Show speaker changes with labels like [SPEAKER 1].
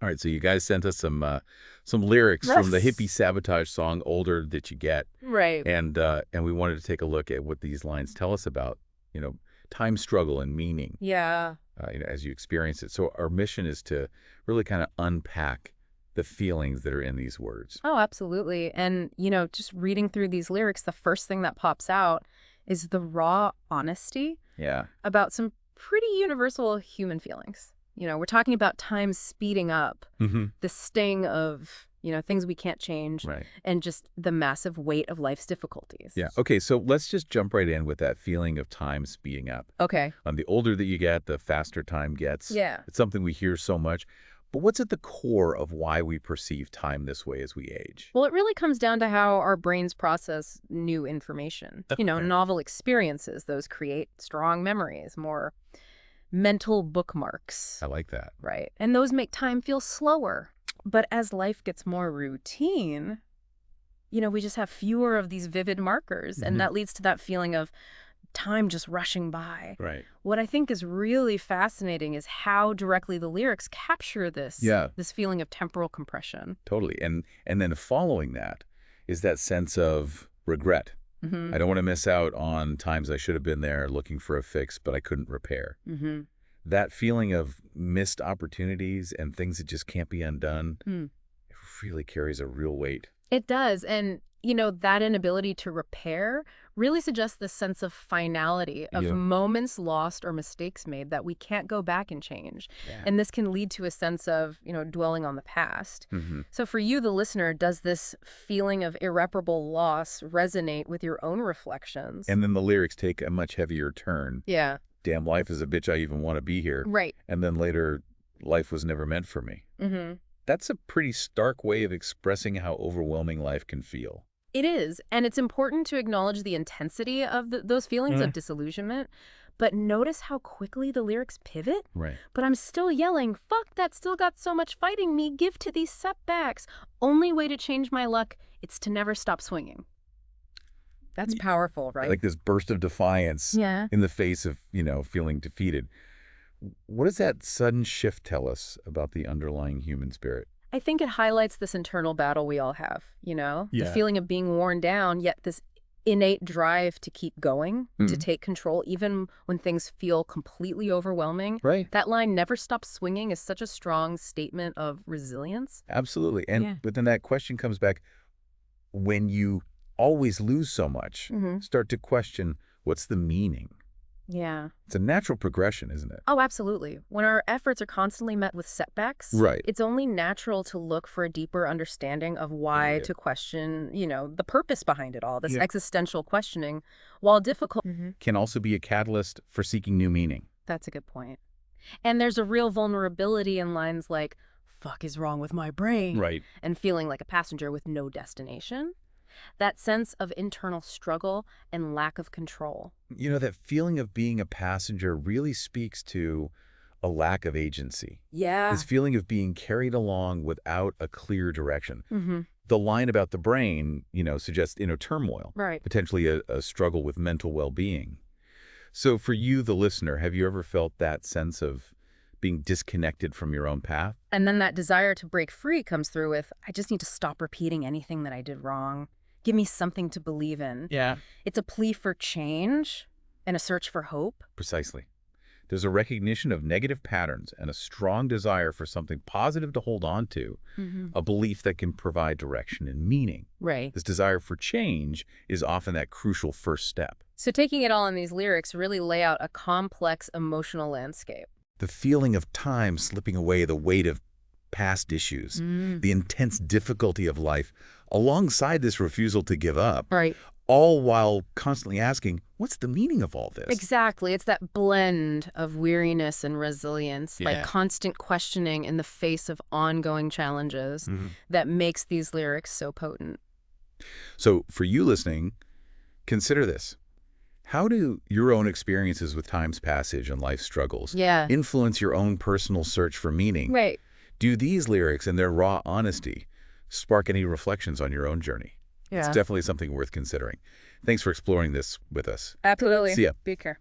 [SPEAKER 1] All right, so you guys sent us some lyrics from the
[SPEAKER 2] Yes.
[SPEAKER 1] Hippie Sabotage song "Older That You Get,"
[SPEAKER 2] Right.
[SPEAKER 1] and we wanted to take a look at what these lines tell us about, you know, time, struggle, and meaning,
[SPEAKER 2] Yeah.
[SPEAKER 1] as you experience it. So our mission is to really kind of unpack the feelings that are in these words.
[SPEAKER 2] Oh, absolutely. And, just reading through these lyrics, the first thing that pops out is the raw honesty
[SPEAKER 1] Yeah.
[SPEAKER 2] about some pretty universal human feelings. We're talking about time speeding up,
[SPEAKER 1] Mm-hmm.
[SPEAKER 2] the sting of, things we can't change,
[SPEAKER 1] Right.
[SPEAKER 2] and just the massive weight of life's difficulties.
[SPEAKER 1] Yeah. Okay, so let's just jump right in with that feeling of time speeding up.
[SPEAKER 2] Okay.
[SPEAKER 1] The older that you get, the faster time gets.
[SPEAKER 2] Yeah.
[SPEAKER 1] It's something we hear so much. But what's at the core of why we perceive time this way as we age?
[SPEAKER 2] Well, it really comes down to how our brains process new information.
[SPEAKER 1] Okay.
[SPEAKER 2] Novel experiences, those create strong memories, more mental bookmarks,
[SPEAKER 1] I like that.
[SPEAKER 2] right? And those make time feel slower. But as life gets more routine, we just have fewer of these vivid markers,
[SPEAKER 1] Mhm.
[SPEAKER 2] and that leads to that feeling of time just rushing by.
[SPEAKER 1] Right.
[SPEAKER 2] What I think is really fascinating is how directly the lyrics capture
[SPEAKER 1] Yeah.
[SPEAKER 2] this feeling of temporal compression.
[SPEAKER 1] Totally. And then following that is that sense of regret.
[SPEAKER 2] Mm-hmm.
[SPEAKER 1] I don't want to miss out on times I should have been there looking for a fix, but I couldn't repair.
[SPEAKER 2] Mm-hmm.
[SPEAKER 1] That feeling of missed opportunities and things that just can't be undone, it really carries a real weight.
[SPEAKER 2] It does. And, that inability to repair really suggests this sense of finality, of
[SPEAKER 1] Yeah.
[SPEAKER 2] moments lost or mistakes made that we can't go back and change.
[SPEAKER 1] Yeah.
[SPEAKER 2] And this can lead to a sense of, dwelling on the past.
[SPEAKER 1] Mm-hmm.
[SPEAKER 2] So for you, the listener, does this feeling of irreparable loss resonate with your own reflections?
[SPEAKER 1] And then the lyrics take a much heavier turn.
[SPEAKER 2] Yeah.
[SPEAKER 1] Damn, life is a bitch, I even want to be here.
[SPEAKER 2] Right.
[SPEAKER 1] And then later, life was never meant for me.
[SPEAKER 2] Mm-hmm.
[SPEAKER 1] That's a pretty stark way of expressing how overwhelming life can feel.
[SPEAKER 2] It is. And it's important to acknowledge the intensity of those feelings of disillusionment. But notice how quickly the lyrics pivot.
[SPEAKER 1] Right.
[SPEAKER 2] But I'm still yelling, fuck, that still got so much fighting me. Give to these setbacks. Only way to change my luck, it's to never stop swinging. That's powerful, right?
[SPEAKER 1] Like this burst of defiance
[SPEAKER 2] Yeah.
[SPEAKER 1] in the face of, feeling defeated. What does that sudden shift tell us about the underlying human spirit?
[SPEAKER 2] I think it highlights this internal battle we all have, The
[SPEAKER 1] Yeah.
[SPEAKER 2] feeling of being worn down, yet this innate drive to keep going, to take control, even when things feel completely overwhelming.
[SPEAKER 1] Right.
[SPEAKER 2] That line, never stop swinging, is such a strong statement of resilience.
[SPEAKER 1] Absolutely. And
[SPEAKER 2] Yeah.
[SPEAKER 1] but then that question comes back, when you always lose so much, start to question, what's the meaning?
[SPEAKER 2] Yeah.
[SPEAKER 1] It's a natural progression, isn't it?
[SPEAKER 2] Oh, absolutely. When our efforts are constantly met with setbacks,
[SPEAKER 1] Right.
[SPEAKER 2] it's only natural to look for a deeper understanding of why,
[SPEAKER 1] Yeah.
[SPEAKER 2] to question, the purpose behind it all, this
[SPEAKER 1] Yeah.
[SPEAKER 2] existential questioning, while difficult.
[SPEAKER 1] Can also be a catalyst for seeking new meaning.
[SPEAKER 2] That's a good point. And there's a real vulnerability in lines like, fuck is wrong with my brain,
[SPEAKER 1] Right.
[SPEAKER 2] and feeling like a passenger with no destination. That sense of internal struggle and lack of control.
[SPEAKER 1] That feeling of being a passenger really speaks to a lack of agency.
[SPEAKER 2] Yeah.
[SPEAKER 1] This feeling of being carried along without a clear direction.
[SPEAKER 2] Mm-hmm.
[SPEAKER 1] The line about the brain, suggests inner turmoil,
[SPEAKER 2] Right.
[SPEAKER 1] potentially a struggle with mental well-being. So for you, the listener, have you ever felt that sense of being disconnected from your own path?
[SPEAKER 2] And then that desire to break free comes through with, I just need to stop repeating anything that I did wrong. Give me something to believe in.
[SPEAKER 1] Yeah.
[SPEAKER 2] It's a plea for change and a search for hope.
[SPEAKER 1] Precisely. There's a recognition of negative patterns and a strong desire for something positive to hold on to, a belief that can provide direction and meaning.
[SPEAKER 2] Right.
[SPEAKER 1] This desire for change is often that crucial first step.
[SPEAKER 2] So taking it all in these lyrics really lay out a complex emotional landscape.
[SPEAKER 1] The feeling of time slipping away, the weight of past issues, the intense difficulty of life, alongside this refusal to give up,
[SPEAKER 2] Right.
[SPEAKER 1] all while constantly asking, what's the meaning of all this?
[SPEAKER 2] Exactly. It's that blend of weariness and resilience, like
[SPEAKER 1] Yeah.
[SPEAKER 2] constant questioning in the face of ongoing challenges, that makes these lyrics so potent.
[SPEAKER 1] So for you listening, consider this. How do your own experiences with time's passage and life struggles
[SPEAKER 2] Yeah.
[SPEAKER 1] influence your own personal search for meaning?
[SPEAKER 2] Right.
[SPEAKER 1] Do these lyrics and their raw honesty spark any reflections on your own journey?
[SPEAKER 2] Yeah.
[SPEAKER 1] It's definitely something worth considering. Thanks for exploring this with us.
[SPEAKER 2] Absolutely.
[SPEAKER 1] See ya.
[SPEAKER 2] Be care.